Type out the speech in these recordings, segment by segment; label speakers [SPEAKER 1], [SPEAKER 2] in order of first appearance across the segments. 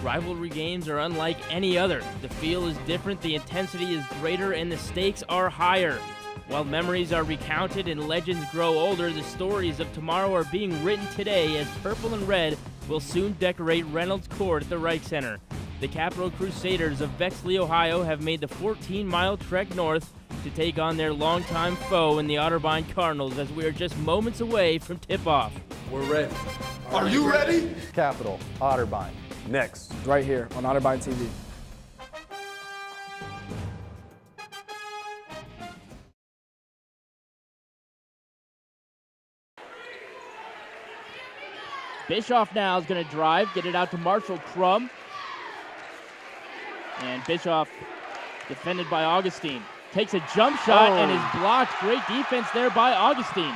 [SPEAKER 1] Rivalry games are unlike any other. The feel is different, the intensity is greater, and the stakes are higher. While memories are recounted and legends grow older, the stories of tomorrow are being written today as purple and red will soon decorate Reynolds Court at the Reich Center. The Capital Crusaders of Bexley, Ohio have made the 14-mile trek north to take on their longtime foe in the Otterbein Cardinals as we are just moments away from tip-off.
[SPEAKER 2] We're ready.
[SPEAKER 3] Are you ready?
[SPEAKER 4] Capital, Otterbein.
[SPEAKER 2] Next.
[SPEAKER 5] Right here on Otterbein TV.
[SPEAKER 1] Bischoff now is going to drive, get it out to Marshall Crum. And Bischoff, defended by Augustine, takes a jump shot and is blocked. Great defense there by Augustine.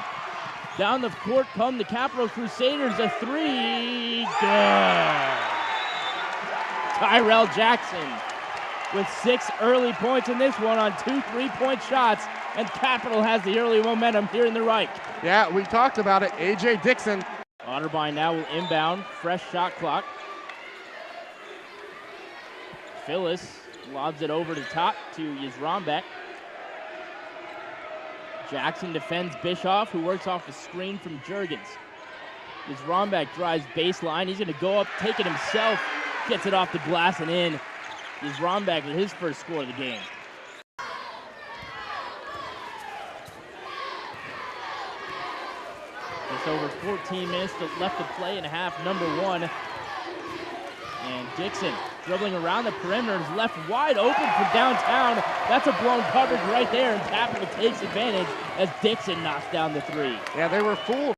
[SPEAKER 1] Down the court come the Capital Crusaders, a three. Good. Tyrell Jackson with 6 early points in this one on 2 3-point shots, and Capital has the early momentum here in the Reich.
[SPEAKER 6] Yeah, we talked about it. A.J. Dixon.
[SPEAKER 1] Otterbein now will inbound, fresh shot clock. Phyllis lobs it over the top to Yzrombek. Jackson defends Bischoff, who works off a screen from Juergens. Yzrombek drives baseline. He's going to go up, take it himself, gets it off the glass and in. Yzrombek with his first score of the game. Just over 14 minutes left to play in half number 1. And Dixon dribbling around the perimeter is left wide open for downtown. That's a blown coverage right there, and Capital takes advantage as Dixon knocks down the 3.
[SPEAKER 6] Yeah, they were fooled.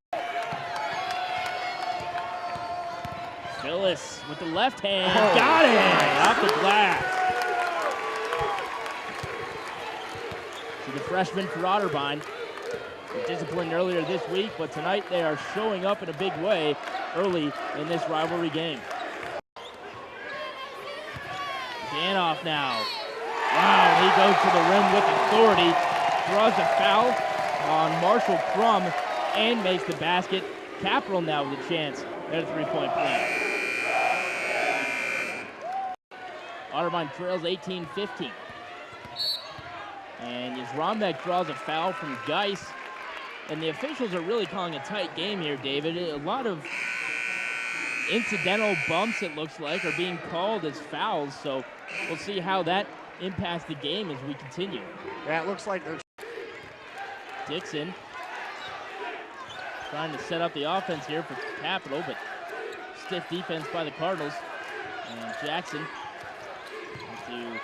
[SPEAKER 1] Phyllis with the left hand, got it off the glass. So the freshman for Otterbein, disciplined earlier this week, but tonight they are showing up in a big way early in this rivalry game. Danoff now. Wow, he goes to the rim with authority, draws a foul on Marshall Crum, and makes the basket. Capital now with a chance at a 3-point play. Otterbein trails 18-15. And Yzrombek draws a foul from Geis. And the officials are really calling a tight game here, David. A lot of incidental bumps, it looks like, are being called as fouls. So we'll see how that impacts the game as we continue.
[SPEAKER 6] Yeah, it looks like there's...
[SPEAKER 1] Dixon trying to set up the offense here for Capital, but stiff defense by the Cardinals. And Jackson to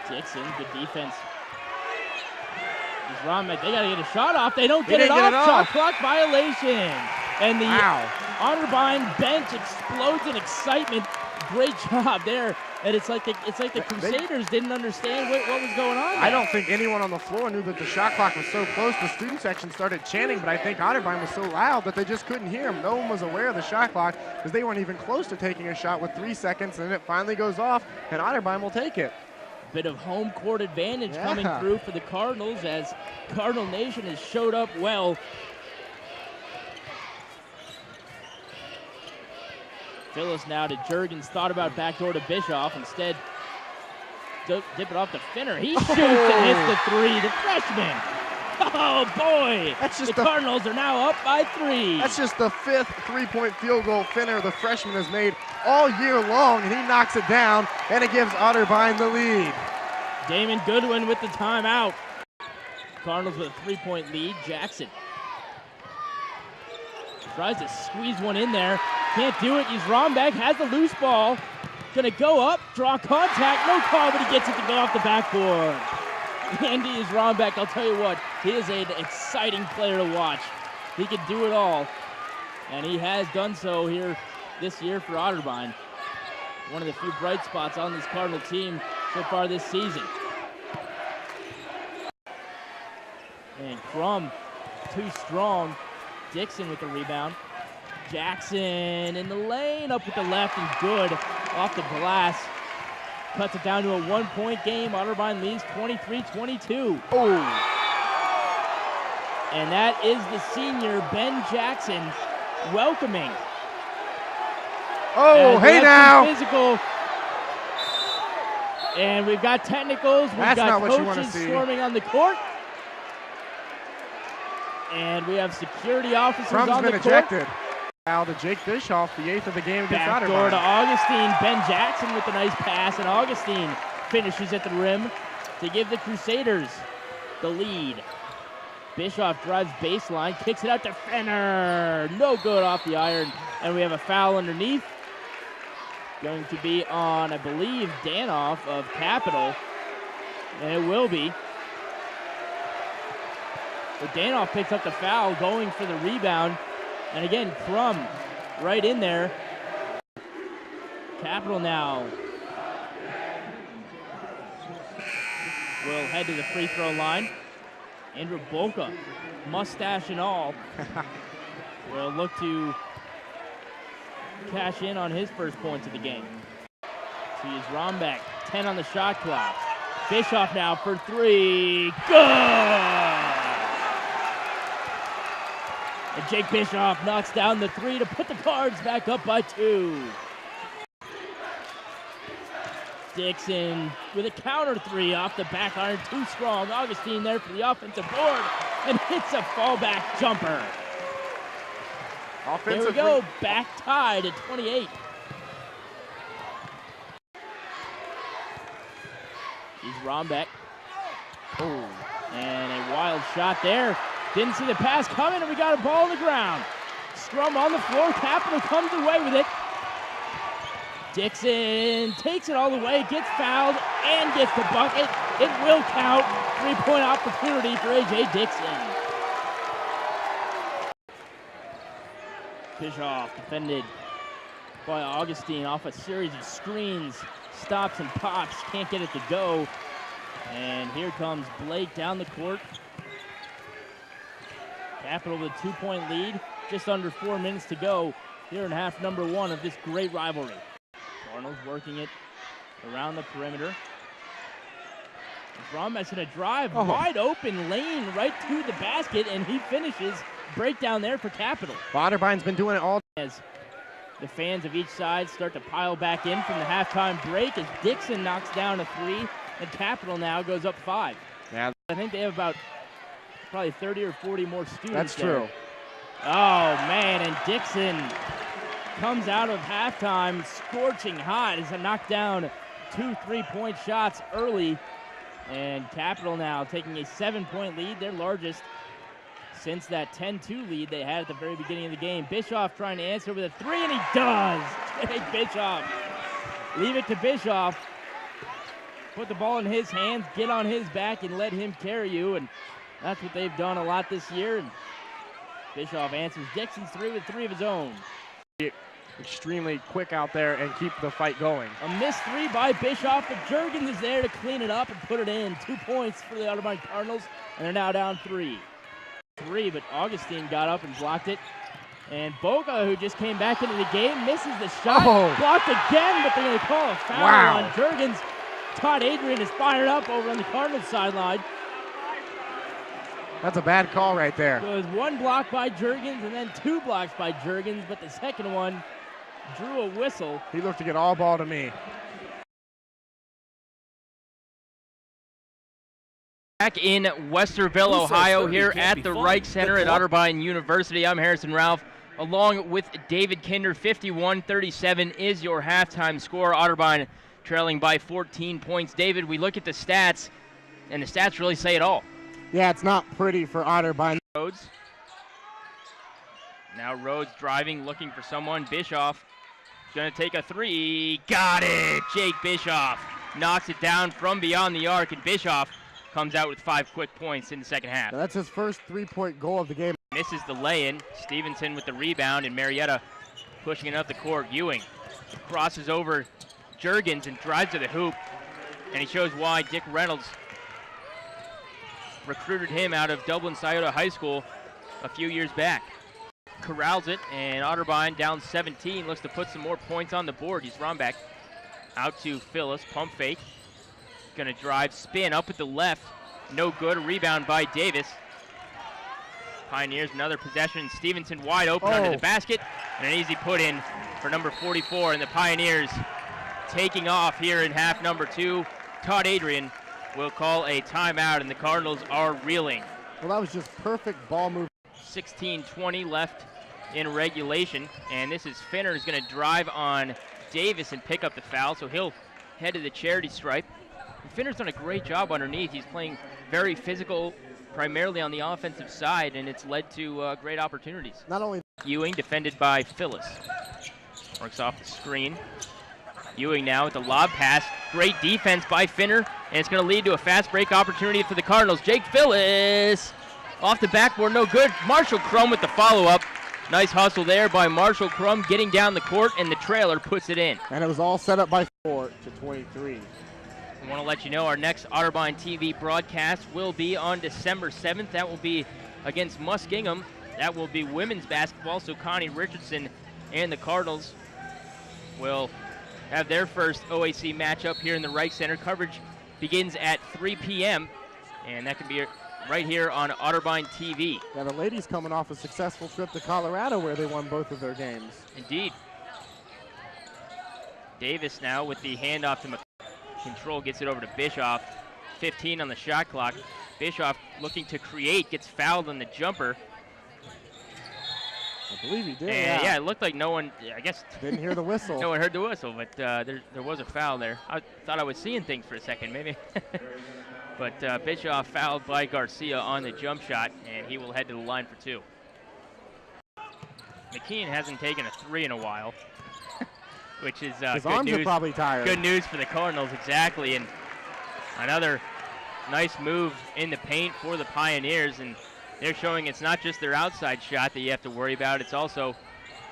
[SPEAKER 1] Dixon, good defense. Yzrombek, they got to get a shot off. They don't get it off. Shot clock violation. And the Otterbein bench explodes in excitement. Great job there. And it's like the Crusaders didn't understand what was going on there.
[SPEAKER 6] I don't think anyone on the floor knew that the shot clock was so close. The student section started chanting, but I think Otterbein was so loud that they just couldn't hear him. No one was aware of the shot clock because they weren't even close to taking a shot with 3 seconds, and then it finally goes off, and Otterbein will take it.
[SPEAKER 1] Bit of home court advantage coming through for the Cardinals as Cardinal Nation has showed up well. Phyllis now to Juergens, thought about backdoor to Bischoff. Instead, dip it off to Finner. He shoots and hits the 3, the freshman. Oh, boy. The Cardinals are now up by 3.
[SPEAKER 6] That's just the 5th 3-point field goal Finner, the freshman, has made all year long, and he knocks it down, and it gives Otterbein the lead.
[SPEAKER 1] Damon Goodwin with the timeout. Cardinals with a 3-point lead. Jackson tries to squeeze one in there. Can't do it. Yzrombek has the loose ball. Gonna go up, draw contact, no call, but he gets it to go off the backboard. Andy Yzrombek, I'll tell you what, he is an exciting player to watch. He can do it all, and he has done so here this year for Otterbein. One of the few bright spots on this Cardinal team so far this season. And Crum, too strong. Dixon with the rebound. Jackson in the lane, up with the left and good off the glass. Cuts it down to a 1-point game. Otterbein leads 23-22. And that is the senior, Ben Jackson, welcoming
[SPEAKER 6] Oh, hey now.
[SPEAKER 1] Physical. And we've got technicals. We've got coaches storming on the court. And we have security officers on the court.
[SPEAKER 6] Crumb's been ejected. Foul to Jake Bischoff, the 8th of the game against Otterbein.
[SPEAKER 1] Backdoor to Augustine. Ben Jackson with a nice pass, and Augustine finishes at the rim to give the Crusaders the lead. Bischoff drives baseline, kicks it out to Fenner. No good off the iron, and we have a foul underneath. Going to be on, I believe, Danoff of Capital, and it will be. But Danoff picks up the foul, going for the rebound. And again, Crum right in there. Capital now will head to the free throw line. Andrew Boca, mustache and all, will look to cash in on his first points of the game. See is Rombeck, 10 on the shot clock. Bischoff now for 3, good! And Jake Bischoff knocks down the 3 to put the Cards back up by 2. Dixon with a counter 3 off the back iron, too strong. Augustine there for the offensive board and hits a fallback jumper. There we go, back tied at 28. He's Rombeck. Oh, and a wild shot there. Didn't see the pass coming, and we got a ball on the ground. Scrum on the floor. Capital comes away with it. Dixon takes it all the way, gets fouled, and gets the bucket. It will count. 3-point opportunity for A.J. Dixon. Bischoff defended by Augustine off a series of screens. Stops and pops. Can't get it to go. And here comes Blake down the court. Capital with a 2-point lead, just under 4 minutes to go here in half number 1 of this great rivalry. Cardinals working it around the perimeter. Rombeck's going to drive wide open lane right to the basket, and he finishes. Breakdown there for Capital.
[SPEAKER 6] Otterbein's been doing it all.
[SPEAKER 1] As the fans of each side start to pile back in from the halftime break as Dixon knocks down a 3, and Capital now goes up 5.
[SPEAKER 6] Yeah.
[SPEAKER 1] I think they have about probably 30 or 40 more students.
[SPEAKER 6] That's
[SPEAKER 1] there.
[SPEAKER 6] true.
[SPEAKER 1] Oh, man, and Dixon comes out of halftime scorching hot as he knocked down 2 3-point shots early. And Capital now taking a 7-point lead, their largest since that 10-2 lead they had at the very beginning of the game. Bischoff trying to answer with a 3, and he does! Jake Bischoff. Leave it to Bischoff. Put the ball in his hands, get on his back, and let him carry you. And that's what they've done a lot this year. And Bischoff answers Dixon's 3 with 3 of his own.
[SPEAKER 6] Extremely quick out there and keep the fight going.
[SPEAKER 1] A missed 3 by Bischoff, but Juergens is there to clean it up and put it in. 2 points for the Otterbein Cardinals, and they're now down 3. But Augustine got up and blocked it. And Boca, who just came back into the game, misses the shot. Blocked again, but they're going to call a foul on Juergens. Todd Adrian is fired up over on the Cardinals sideline.
[SPEAKER 6] That's a bad call right there.
[SPEAKER 1] So it was 1 block by Juergens and then 2 blocks by Juergens, but the second one drew a whistle.
[SPEAKER 6] He looked to get all ball to me.
[SPEAKER 1] Back in Westerville, Ohio, here at the Reich Center at Otterbein University. I'm Harrison Ralph, along with David Kinder. 51-37 is your halftime score. Otterbein trailing by 14 points. David, we look at the stats, and the stats really say it all.
[SPEAKER 6] Yeah, it's not pretty for Otterbein.
[SPEAKER 1] Rhodes. Now Rhodes driving, looking for someone. Bischoff going to take a 3. Got it! Jake Bischoff knocks it down from beyond the arc, and Bischoff comes out with 5 quick points in the second half.
[SPEAKER 6] That's his first 3-point goal of the game.
[SPEAKER 1] Misses the lay-in. Stevenson with the rebound, and Marietta pushing it up the court. Ewing crosses over Juergens and drives to the hoop, and he shows why Dick Reynolds recruited him out of Dublin Scioto High School a few years back. Corrals it, and Otterbein down 17, looks to put some more points on the board. He's Rombeck out to Phyllis, pump fake. Gonna drive, spin up at the left, no good. Rebound by Davis. Pioneers another possession. Stevenson wide open under the basket, and an easy put in for number 44, and the Pioneers taking off here in half number 2. Todd Adrian will call a timeout, and the Cardinals are reeling.
[SPEAKER 6] Well, that was just perfect ball movement.
[SPEAKER 1] 16:20 left in regulation, and this is Finner is going to drive on Davis and pick up the foul, so he'll head to the charity stripe. And Finner's done a great job underneath. He's playing very physical, primarily on the offensive side, and it's led to great opportunities.
[SPEAKER 6] Not only
[SPEAKER 1] Ewing defended by Phyllis. Works off the screen. Ewing now with the lob pass. Great defense by Finner, and it's going to lead to a fast break opportunity for the Cardinals. Jake Phyllis off the backboard, no good. Marshall Crum with the follow-up. Nice hustle there by Marshall Crum getting down the court, and the trailer puts it in.
[SPEAKER 6] And it was all set up by 4 to 23.
[SPEAKER 1] I want to let you know our next Otterbein TV broadcast will be on December 7th. That will be against Muskingum. That will be women's basketball, so Connie Richardson and the Cardinals will have their first OAC matchup here in the Reich Center. Coverage begins at 3 p.m., and that can be right here on Otterbein TV.
[SPEAKER 6] Yeah, the ladies coming off a successful trip to Colorado where they won both of their games.
[SPEAKER 1] Indeed. Davis now with the handoff to Control, gets it over to Bischoff. 15 on the shot clock. Bischoff looking to create, gets fouled on the jumper.
[SPEAKER 6] I believe he did.
[SPEAKER 1] And yeah, it looked like no one, I guess.
[SPEAKER 6] Didn't hear the whistle.
[SPEAKER 1] No one heard the whistle, but there was a foul there. I thought I was seeing things for a second, maybe. But Bischoff fouled by Garcia on the jump shot, and he will head to the line for 2. McKeon hasn't taken a 3 in a while, which is
[SPEAKER 6] His
[SPEAKER 1] good
[SPEAKER 6] arms
[SPEAKER 1] news.
[SPEAKER 6] are probably tired.
[SPEAKER 1] Good news for the Cardinals, exactly. And another nice move in the paint for the Pioneers, and they're showing it's not just their outside shot that you have to worry about, it's also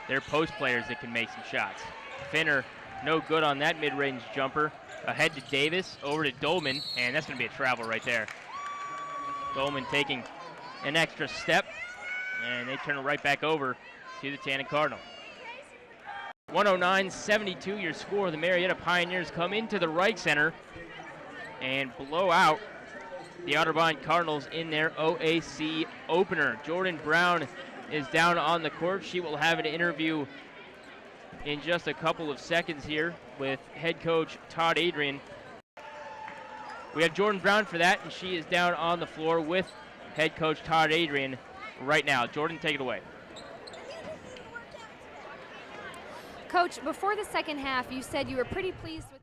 [SPEAKER 1] their post players that can make some shots. Finner, no good on that mid-range jumper. Ahead to Davis, over to Dolman, and that's going to be a travel right there. Dolman taking an extra step, and they turn it right back over to the Tannin Cardinal. 109-72 your score. The Marietta Pioneers come into the Reich Center and blow out the Otterbein Cardinals in their OAC opener. Jordan Brown is down on the court. She will have an interview in just a couple of seconds here with head coach Todd Adrian. We have Jordan Brown for that, and she is down on the floor with head coach Todd Adrian right now. Jordan, take it away.
[SPEAKER 2] Coach, before the second half, you said you were pretty pleased with